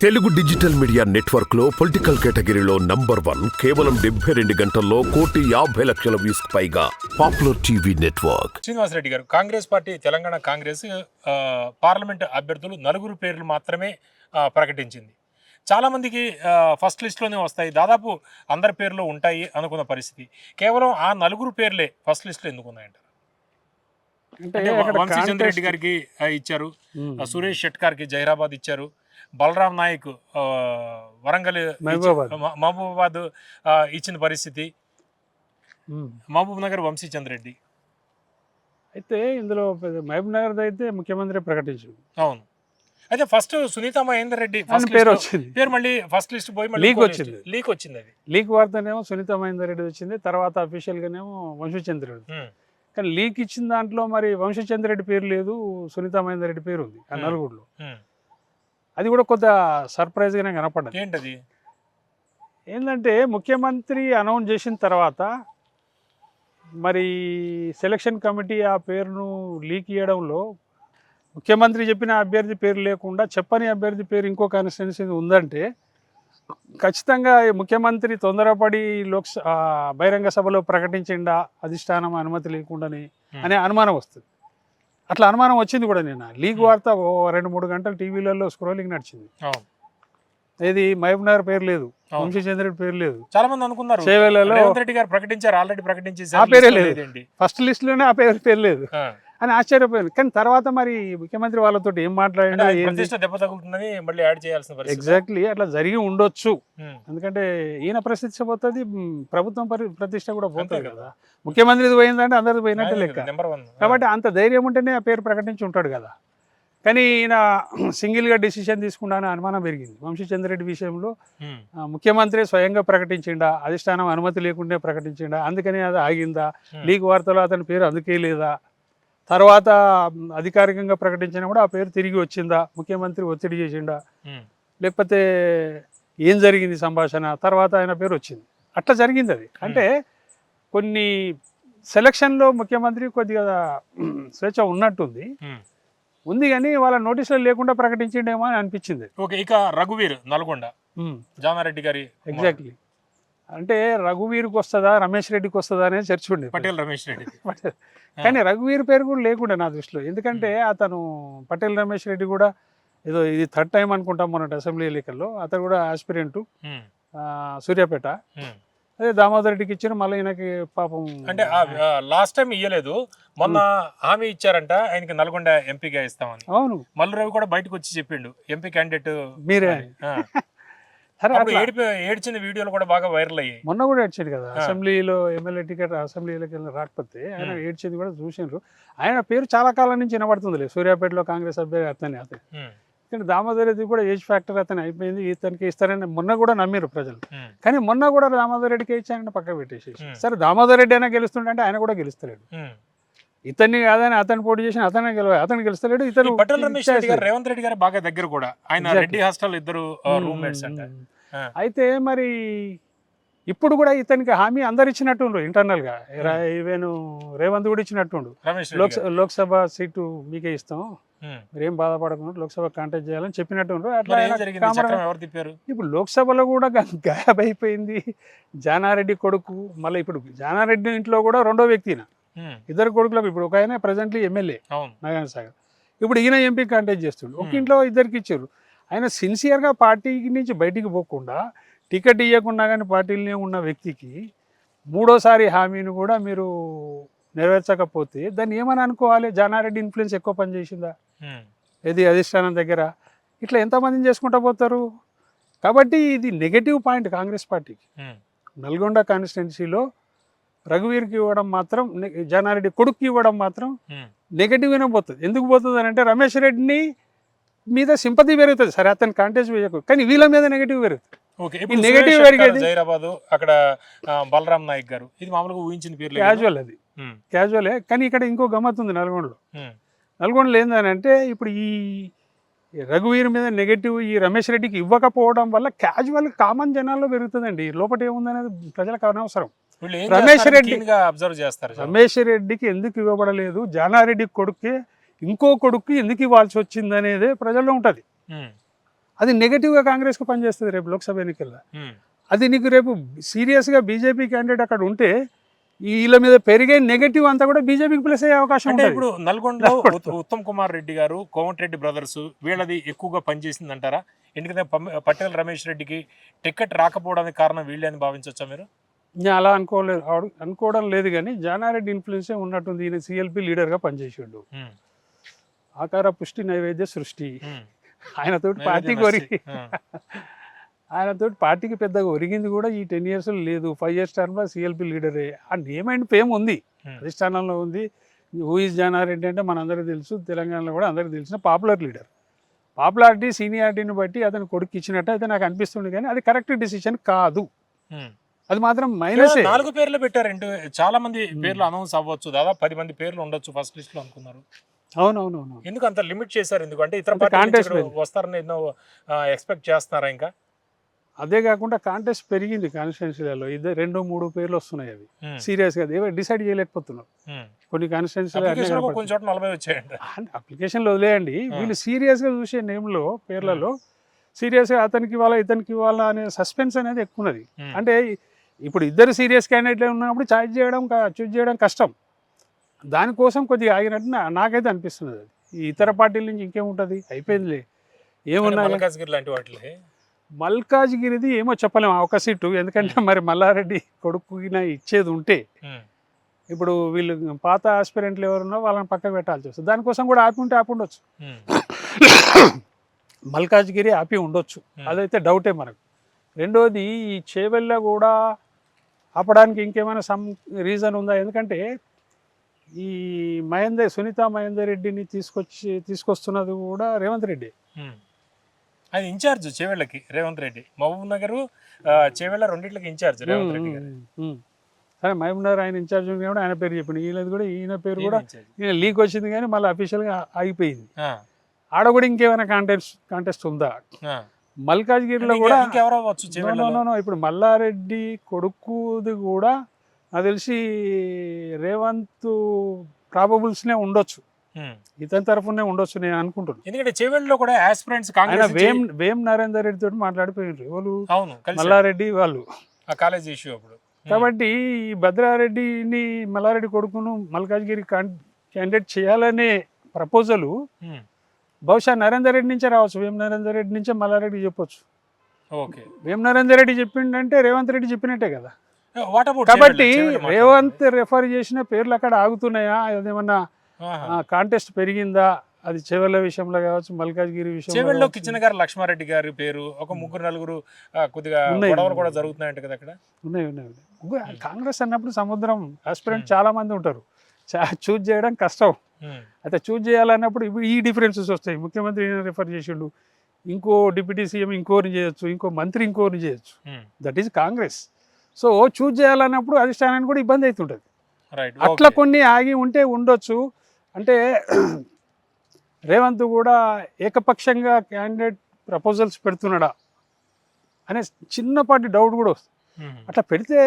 Telugu digital media network లో political కేటగిరీలో #1 కేవలం 72 గంటల్లో 1,50,00,000 వ్యూస్ పైగా పాపులర్ టీవీ నెట్వర్క్. శ్రీనివాసరెడ్డి గారు, కాంగ్రెస్ పార్టీ తెలంగాణ కాంగ్రెస్ పార్లమెంట్ అభ్యర్థులు 4 పేర్లు మాత్రమే ప్రకటించింది. చాలామందికి ఫస్ట్ లిస్ట్లోనే వస్తాయి, దాదాపు అందరి పేర్లు ఉంటాయి అనుకున్న పరిస్థితి. కేవలం ఆ 4 పేర్లే ఫస్ట్ లిస్ట్లో ఎందుకు ఉన్నాయంటారు? అంటే వంశీచంద్ర రెడ్డి గారికి ఇచ్చారు, సురేష్ షెట్కార్కి జైరాబాద్ ఇచ్చారు, బలరాం నాయక్ వరంగల్ మహబూబాబాద్ ఇచ్చిన పరిస్థితి, మహబూబ్ నగర్ వంశీచంద్ర రెడ్డి. అయితే ఇందులో మహబూబ్ నగర్ అయితే ముఖ్యమంత్రి ప్రకటించింది. అవును, అయితే ఫస్ట్ సునీత మహేందర్ రెడ్డి పేరు వచ్చింది, పేరు మళ్ళీ ఫస్ట్ లిస్ట్ పోయి లీక్ వచ్చింది. అది లీక్ వార్తనేమో సునీత మహేందర్ రెడ్డి వచ్చింది, తర్వాత అఫీషియల్ గానేమో వంశీచంద్ర రెడ్డి. కానీ లీక్ ఇచ్చిన దాంట్లో మరి వంశీచంద్ర రెడ్డి పేరు లేదు, సునీత మహేందర్ రెడ్డి పేరు ఉంది ఆ నలుగురిలో. అది కూడా కొంత సర్ప్రైజ్ గానే కనపడ్డది. ఏంటది? ఏంటంటే ముఖ్యమంత్రి అనౌన్స్ చేసిన తర్వాత మరి సెలక్షన్ కమిటీ ఆ పేరును లీక్ చేయడంలో ముఖ్యమంత్రి చెప్పిన అభ్యర్థి పేరు లేకుండా చెప్పని అభ్యర్థి పేరు ఇంకో కాన్స్టిట్యున్సీ ఉందంటే ఖచ్చితంగా ముఖ్యమంత్రి తొందరపడి బహిరంగ సభలో ప్రకటించిండా అధిష్టానం అనుమతి లేకుండానే అనే అనుమానం వస్తుంది. అట్లా అనుమానం వచ్చింది కూడా. నేను లీక్ వార్త 2-3 గంటలు టీవీలలో స్క్రోలింగ్ నడిచింది. ఇది మహబూబ్ నగర్ పేరు లేదు, వంశీచంద్ర రెడ్డి పేరు లేదు. చాలా మంది అనుకున్నారు రేవంత్ రెడ్డి గారు ప్రకటించారు, ఆల్రెడీ ప్రకటించేసి ఆ పేరే లేదు, ఫస్ట్ లిస్ట్ లోనే ఆ పేరు లేదు అని ఆశ్చర్యపోయింది. కానీ తర్వాత మరి ముఖ్యమంత్రి వాళ్ళతో ఏం మాట్లాడినా దెబ్బ తగులుతుందని మళ్ళీ యాడ్ చేయాల్సిన పరిస్థితి. ఎగ్జాక్ట్లీ అట్లా జరిగి ఉండొచ్చు. ఎందుకంటే ఈయన ప్రతిష్ట పోతుంది, ప్రభుత్వం ప్రతిష్ట కూడా పోతుంది కదా. ముఖ్యమంత్రిది పోయిందంటే అందరిది పోయినట్టే లెక్క. కాబట్టి అంత ధైర్యం ఉంటేనే ఆ పేరు ప్రకటించి ఉంటాడు కదా. కానీ ఈయన సింగిల్గా డిసిషన్ తీసుకుంటానని అనుమానం పెరిగింది. వంశీచంద్ర రెడ్డి విషయంలో ముఖ్యమంత్రి స్వయంగా ప్రకటించిండా, అధిష్టానం అనుమతి లేకుండానే ప్రకటించిండా, అందుకని అది ఆగిందా, లీక్ వార్తలో అతని పేరు అందుకే లేదా, తర్వాత అధికారికంగా ప్రకటించినా కూడా ఆ పేరు తిరిగి వచ్చిందా, ముఖ్యమంత్రి ఒత్తిడి చేసిండా, లేకపోతే ఏం జరిగింది సంభాషణ, తర్వాత ఆయన పేరు వచ్చింది. అట్లా జరిగింది అది. అంటే కొన్ని సెలక్షన్లో ముఖ్యమంత్రి కొద్దిగా స్వేచ్ఛ ఉన్నట్టుంది ఉంది, కానీ వాళ్ళ నోటీసులు లేకుండా ప్రకటించిండేమో అని అనిపించింది. ఓకే, ఇక రఘువీర్ నల్గొండ జానారెడ్డి గారి. ఎగ్జాక్ట్లీ, అంటే రఘువీర్కి వస్తుందా రమేష్ రెడ్డికి వస్తుందా అనేది చర్చ ఉండేది. పటేల్ రమేష్ రెడ్డి కానీ రఘువీర్ పేరు కూడా లేకుండా నా దృష్టిలో. ఎందుకంటే అతను పటేల్ రమేష్ రెడ్డి కూడా ఏదో ఇది 3rd టైం అనుకుంటాం మొన్నటి అసెంబ్లీ ఎన్నికల్లో. అతను కూడా ఆస్పిరెంట్ సూర్యాపేట. అదే దామోదర్ రెడ్డికి ఇచ్చారు, మళ్ళీ ఈయనకి పాపం అంటే లాస్ట్ టైం ఇయ్యలేదు, మొన్న హామీ ఇచ్చారంట ఆయనకి నల్గొండ ఎంపీగా ఇస్తామని. అవును, మల్లు రవి కూడా బయటకు వచ్చి చెప్పిండు ఎంపీ క్యాండిడేట్ మీరే. ఏడ్చిన వీడియోలు కూడా బాగా వైరల్ అయ్యాయి. మొన్న కూడా ఏడ్చాడు కదా అసెంబ్లీలో, ఎమ్మెల్యే టికెట్ అసెంబ్లీలోకి రాకపోతే ఆయన ఏడ్చేది కూడా చూసిండ్రు. ఆయన పేరు చాలా కాలం నుంచి వినబడుతుంది సూర్యాపేటలో కాంగ్రెస్ అభ్యర్థి అతను. కానీ దామోదర్ రెడ్డి కూడా ఏజ్ ఫ్యాక్టర్ అతను అయిపోయింది, ఇతనికి ఇస్తారని మొన్న కూడా నమ్మిరు ప్రజలు. కానీ మొన్న కూడా దామోదర్ రెడ్డికి ఇచ్చారని పక్క పెట్టేసి, సరే దామోదర్ రెడ్డి అయినా గెలుస్తుండే ఆయన కూడా గెలుస్తలేడు. ఇతన్ని కాదని అతను పోటీ చేసిన అతను గెలుస్తలేడు. ఇతను పటేల్ రమేష్ రెడ్డి గారు రేవంత్ రెడ్డి గారు బాగా దగ్గర కూడా, ఆయన రెడ్డి హాస్టల్ ఇద్దరు రూమ్మేట్స్ అంట. అయితే మరి ఇప్పుడు కూడా ఇతనికి హామీ అందరు ఇచ్చినట్టుండ్రు ఇంటర్నల్ గా. ఈవెన్ రేవంత్ కూడా ఇచ్చినట్టుండు, లోక్సభ సీటు మీకే ఇస్తాం, మీరేం బాధపడకుండా లోక్సభ కాంటాక్ట్ చేయాలని చెప్పినట్టుండ్రు. అట్లా ఇప్పుడు లోక్సభలో కూడా గాయబ్ అయిపోయింది జానారెడ్డి కొడుకు. మళ్ళీ ఇప్పుడు జానారెడ్డి ఇంట్లో కూడా 2వ వ్యక్తిన, ఇద్దరు కొడుకులకు. ఇప్పుడు ఒక ఆయన ప్రజెంట్లీ ఎమ్మెల్యే నాగార్జున సాగర్, ఇప్పుడు ఈయన ఎంపీ కాంటాక్ట్ చేస్తుండు. ఒక ఇంట్లో ఇద్దరికి ఇచ్చారు. ఆయన సిన్సియర్గా పార్టీ నుంచి బయటికి పోకుండా, టికెట్ ఇవ్వకుండా కానీ పార్టీలనే ఉన్న వ్యక్తికి 3వసారి హామీని కూడా మీరు నెరవేర్చకపోతే దాన్ని ఏమని అనుకోవాలి? జానారెడ్డి ఇన్ఫ్లుయెన్స్ ఎక్కువ పనిచేసిందా ఇది అధిష్టానం దగ్గర? ఇట్లా ఎంతమందిని చేసుకుంటూ పోతారు? కాబట్టి ఇది నెగటివ్ పాయింట్ కాంగ్రెస్ పార్టీకి. నల్గొండ కాన్స్టిట్యున్సీలో రఘువీర్కి ఇవ్వడం మాత్రం, జానారెడ్డి కొడుక్కి ఇవ్వడం మాత్రం నెగటివ్గానే పోతుంది. ఎందుకు పోతుంది అని అంటే రమేష్ రెడ్డిని మీద సింపతి పెరుగుతుంది, సరే అతని కాంటెస్ట్ వేయకు, కానీ వీళ్ళ మీద నెగటివ్ పెరుగుతుంది. నెగటివ్ పెరిగేది జైరాబాద్, అక్కడ బలరాం నాయక్ గారు, ఇది మామూలుగా ఊహించిన పేరు, క్యాజువల్, అది క్యాజువలే. కానీ ఇక్కడ ఇంకో గమ్మత్ ఉంది నల్గొండలో ఏందని అంటే, ఇప్పుడు ఈ రఘువీర్ మీద నెగటివ్ ఈ రమేష్ రెడ్డికి ఇవ్వకపోవడం వల్ల క్యాజువల్ కామన్ జనాల్లో పెరుగుతుందండి. లోపల ఏముందనేది ప్రజలకు అనవసరం. రమేష్ రెడ్డికి ఎందుకు ఇవ్వబడలేదు, జానారెడ్డి కొడుకే ఇంకో కొడుకు ఎందుకు ఇవ్వాల్సి వచ్చింది అనేది ప్రజల్లో ఉంటుంది. అది నెగటివ్గా కాంగ్రెస్కు పనిచేస్తుంది రేపు లోక్సభ ఎన్నికల్లో. అది నీకు రేపు సీరియస్గా బీజేపీ క్యాండిడేట్ అక్కడ ఉంటే వీళ్ళ మీద పెరిగే నెగటివ్ అంతా కూడా బీజేపీకి ప్లస్ అయ్యే అవకాశం అంటే ఉంటుంది. ఇప్పుడు నల్గొండలో ఉత్తమ్ కుమార్ రెడ్డి గారు, కోమటిరెడ్డి బ్రదర్స్ వీళ్ళది ఎక్కువగా పనిచేసింది అంటారా? ఎందుకంటే పటేల్ రమేష్ రెడ్డికి టికెట్ రాకపోవడానికి కారణం వీళ్ళే అని భావించవచ్చా మీరు? నేను అలా అనుకోవడం లేదు, కానీ జానారెడ్డి ఇన్ఫ్లుయెన్సే ఉన్నట్టుంది. ఈయన సిఎల్పి లీడర్గా పనిచేసాడు. ఆకార పుష్టి నైవేద్య సృష్టి. ఆయనతోటి పార్టీకి పెద్దగా ఒరిగింది కూడా ఈ 10 years లేదు. 5 years టర్మ్లో సిఎల్పి లీడరే. ఆ నేమ్ అండ్ ఫేమ్ ఉంది, అధిష్టానంలో ఉంది. హూ ఇస్ జానారెడ్డి అంటే మనందరికీ తెలుసు, తెలంగాణలో కూడా అందరికీ తెలిసిన పాపులర్ లీడర్. పాపులారిటీ సీనియారిటీని బట్టి అతను కొడుకు ఇచ్చినట్టు అయితే నాకు అనిపిస్తుంది, కానీ అది కరెక్ట్ డిసిషన్ కాదు. అది మాత్రం మైనస్. 4 పేర్లు పెట్టారంటే చాలా మంది పేర్లు అనౌన్స్ అవ్వచ్చు, దాదాపు 10 మంది పేర్లు ఉండొచ్చు ఫస్ట్ లిస్ట్ లో అనుకున్నారు. అవునవునవును. ఎందుకు అంత లిమిట్ చేశారు? ఎందుకంటే ఇతర పార్టీలు వస్తారని ఎన్నో ఎక్స్పెక్ట్ చేస్తున్నారా? ఇంకా అదే కాకుండా కాంటెస్ట్ పెరిగింది కాన్స్టిట్యున్సీలలో. 2-3 పేర్లు వస్తున్నాయి. అవి సీరియస్గా డిసైడ్ చేయలేకపోతున్నారు. కొన్ని కాన్స్టిట్యున్సీలో అప్లికేషన్లు వదిలేయండి, వీళ్ళు సీరియస్గా చూసే నేమ్లో పేర్లలో సీరియస్గా అతనికి ఇవ్వాలా ఇతనికి ఇవ్వాలా అనే సస్పెన్స్ అనేది ఎక్కువ ఉన్నది. అంటే ఇప్పుడు ఇద్దరు సీరియస్ క్యాండిడేట్లు ఉన్నప్పుడు చూస్ చేయడం కష్టం. దానికోసం కొద్దిగా ఆగినట్టు నాకైతే అనిపిస్తున్నది. అది ఈ ఇతర పార్టీల నుంచి ఇంకేముంటుంది, అయిపోయిందిలే. ఏమున్నా లాంటి వాటిలో మల్కాజ్గిరిది ఏమో చెప్పలేము ఒక సీటు. ఎందుకంటే మరి మల్లారెడ్డి కొడుకున ఇచ్చేది ఉంటే ఇప్పుడు వీళ్ళు పాత ఆస్పిరెంట్లు ఎవరున్నా వాళ్ళని పక్కకు పెట్టాల్సి వస్తుంది. దానికోసం కూడా ఆపి ఉండొచ్చు. మల్కాజ్గిరి ఆపి ఉండొచ్చు, అదైతే డౌటే మనకు. రెండోది ఈ చేవెళ్ళ కూడా ఆపడానికి ఇంకేమైనా రీజన్ ఉందా? ఎందుకంటే ఈ సునీత మహేందర్ రెడ్డిని తీసుకొస్తున్నది కూడా రేవంత్ రెడ్డి. ఆయన ఇన్ఛార్జ్ చేవెళ్ళకి రేవంత్ రెడ్డి. మహబూబ్ నగర్ చేవెళ్ళ రెండింటికి ఇన్ఛార్జ్ రేవంత్ రెడ్డి గారు. సరే, మహబూబ్ నగర్ ఆయన ఇన్ఛార్జ్ ఉంది కూడా ఆయన పేరు చెప్పింది. ఈయన పేరు కూడా లీక్ వచ్చింది, కానీ మళ్ళీ అఫీషియల్గా ఆగిపోయింది. ఆడ కూడా ఇంకేమైనా కాంటెస్ట్ ఉందా? మల్కాజ్గిరిలో కూడా ఇప్పుడు మల్లారెడ్డి కొడుకుది కూడా నాకు తెలిసి రేవంత్ ప్రాబబుల్స్నే ఉండొచ్చు, ఇతని తరఫునే ఉండొచ్చు నేను అనుకుంటున్నాను. ఎందుకంటే చేవెళ్ళలో కూడా ఆస్పిరెంట్స్ కాంగ్రెస్ వేం నరేందర్ రెడ్డి తోటి మాట్లాడిపోయినారు వాళ్ళు, మల్లారెడ్డి వాళ్ళు కాలేజ్ ఇష్యూ అప్పుడు. కాబట్టి ఈ భద్రారెడ్డిని మల్లారెడ్డి కొడుకును మల్కాజ్గిరి క్యాండిడేట్ చేయాలనే ప్రపోజలు బహుశా నరేందర్ రెడ్డి నుంచే రావచ్చు. వేం నరేందర్ రెడ్డి నుంచే మల్లారెడ్డి చెప్పొచ్చు. వేం నరేందర్ రెడ్డి చెప్పిండంటే రేవంత్ రెడ్డి చెప్పినట్టే కదా. కాబట్టి రేవంత్ రెఫర్ చేసిన పేర్లు అక్కడ ఆగుతున్నాయా? అదేమన్నా కాంటెస్ట్ పెరిగిందా? అది చెవెళ్ళ విషయంలో కావచ్చు, మల్కాజ్గిరి విషయంలో. చెవెళ్ళలో కిచెన్ గారు లక్ష్మారెడ్డి గారి పేరు, ఒక 3-4 కొద్దిగా గొడవలు కూడా జరుగుతున్నాయంట కదా అక్కడ. ఉన్నాయి. కాంగ్రెస్ అన్నప్పుడు సముద్రం ఆస్పిరెంట్ చాలా మంది ఉంటారు, చూజ్ చేయడం కష్టం. అయితే చూజ్ చేయాలన్నప్పుడు ఇప్పుడు ఈ డిఫరెన్సెస్ వస్తాయి. ముఖ్యమంత్రి రిఫర్ చేసిండు, ఇంకో డిప్యూటీ సీఎం ఇంకోరిని చేయొచ్చు, ఇంకో మంత్రి ఇంకోరిని చేయొచ్చు. That is Congress. So choose చేయాలన్నప్పుడు అధిష్టానానికి కూడా ఇబ్బంది అవుతుంటుంది. అట్లా కొన్ని ఆగి ఉంటే ఉండొచ్చు. అంటే రేవంత్ కూడా ఏకపక్షంగా క్యాండిడేట్ ప్రపోజల్స్ పెడుతున్నాడా అనే చిన్నపాటి డౌట్ కూడా వస్తుంది. అట్లా పెడితే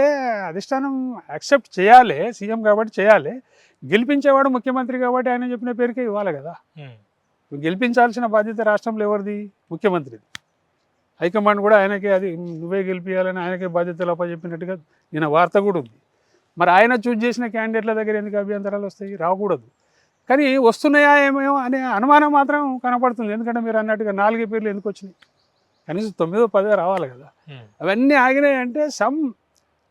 అధిష్టానం యాక్సెప్ట్ చేయాలి, సీఎం కాబట్టి చేయాలి. గెలిపించేవాడు ముఖ్యమంత్రి కాబట్టి ఆయన చెప్పిన పేరుకే ఇవ్వాలి కదా. గెలిపించాల్సిన బాధ్యత రాష్ట్రంలో ఎవరిది? ముఖ్యమంత్రిది. హైకమాండ్ కూడా ఆయనకే అది నువ్వే గెలిపించాలని ఆయనకే బాధ్యతలు అప్పచెప్పినట్టుగా నిన్న వార్త కూడా ఉంది. మరి ఆయన చూజ్ చేసిన క్యాండిడేట్ల దగ్గర ఎందుకు అభ్యంతరాలు వస్తాయి? రాకూడదు. కానీ వస్తున్నాయా ఏమేమో అనే అనుమానం మాత్రం కనపడుతుంది. ఎందుకంటే మీరు అన్నట్టుగా 4 పేర్లు ఎందుకు వచ్చినాయి? కనీసం 9-10 రావాలి కదా. అవన్నీ ఆగినాయి అంటే సమ్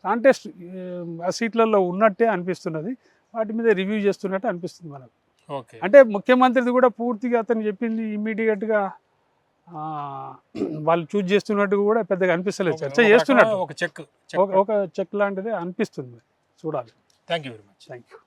కాంటెస్ట్ ఆ సీట్లలో ఉన్నట్టే అనిపిస్తున్నది. వాటి మీద రివ్యూ చేస్తున్నట్టు అనిపిస్తుంది మనకు. అంటే ముఖ్యమంత్రిది కూడా పూర్తిగా అతను చెప్పింది ఇమ్మీడియట్గా వాళ్ళు చూజ్ చేస్తున్నట్టు కూడా పెద్దగా అనిపిస్తలేదు. చర్చ చేస్తున్నట్టు ఒక చెక్ లాంటిదే అనిపిస్తుంది. చూడాలి. Thank you very much. Thank you.